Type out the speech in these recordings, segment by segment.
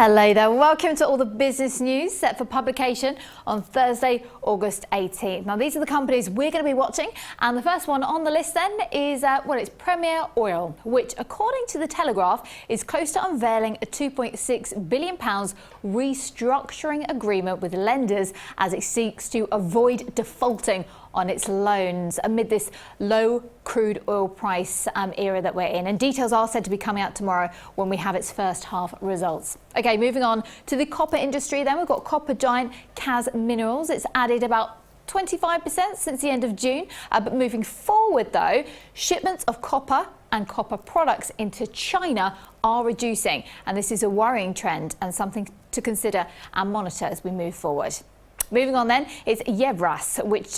Hello there, welcome to all the business news set for publication on Thursday, August 18th. Now these are the companies we're going to be watching, and the first one on the list then is, it's Premier Oil, which according to the Telegraph is close to unveiling a £2.6 billion restructuring agreement with lenders as it seeks to avoid defaulting on its loans amid this low crude oil price era that we're in. And details are said to be coming out tomorrow when we have its first half results. Okay, moving on to the copper industry then, we've got copper giant Cas Minerals. It's added about 25% since the end of June. But moving forward though, shipments of copper and copper products into China are reducing. And this is a worrying trend and something to consider and monitor as we move forward. Moving on then, it's Yevras, which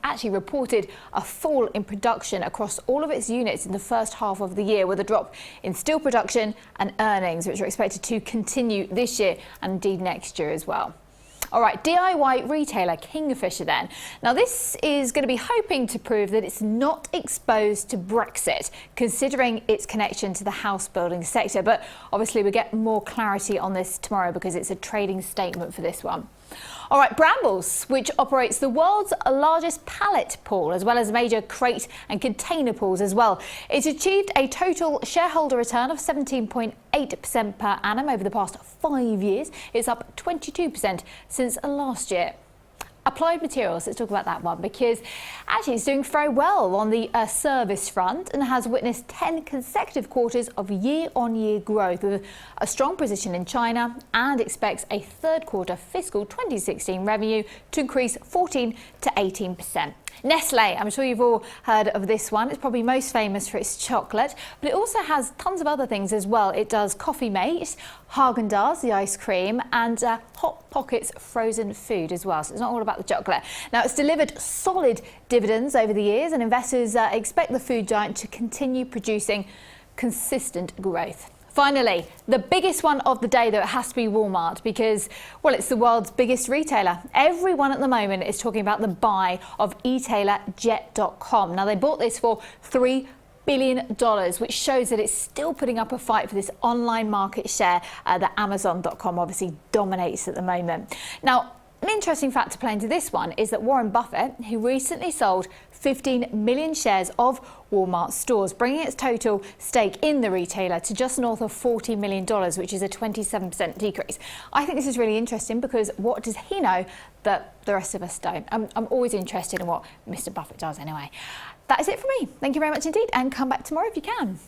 actually reported a fall in production across all of its units in the first half of the year, with a drop in steel production and earnings, which are expected to continue this year and indeed next year as well. All right, DIY retailer Kingfisher then. Now this is going to be hoping to prove that it's not exposed to Brexit, considering its connection to the house building sector. But obviously we'll get more clarity on this tomorrow because it's a trading statement for this one. All right, Brambles, which operates the world's largest pallet pool, as well as major crate and container pools as well. It's achieved a total shareholder return of 17.8% per annum over the past 5 years. It's up 22% since last year. Applied Materials, let's talk about that one, because actually it's doing very well on the service front and has witnessed 10 consecutive quarters of year-on-year growth, with a strong position in China, and expects a third quarter fiscal 2016 revenue to increase 14 to 18%. Nestlé, I'm sure you've all heard of this one. It's probably most famous for its chocolate, but it also has tons of other things as well. It does Coffee Mate, Haagen-Dazs, the ice cream, and Hot Pockets frozen food as well. So it's not all about the chocolate. Now it's delivered solid dividends over the years, and investors expect the food giant to continue producing consistent growth. Finally, the biggest one of the day, though, it has to be Walmart because, well, it's the world's biggest retailer. Everyone at the moment is talking about the buy of e-tailer Jet.com. Now, they bought this for $3 billion, which shows that it's still putting up a fight for this online market share that Amazon.com obviously dominates at the moment. Now, an interesting fact to play into this one is that Warren Buffett, who recently sold 15 million shares of Walmart stores, bringing its total stake in the retailer to just north of $40 million, which is a 27% decrease. I think this is really interesting because what does he know that the rest of us don't? I'm always interested in what Mr. Buffett does anyway. That is it for me. Thank you very much indeed, and come back tomorrow if you can.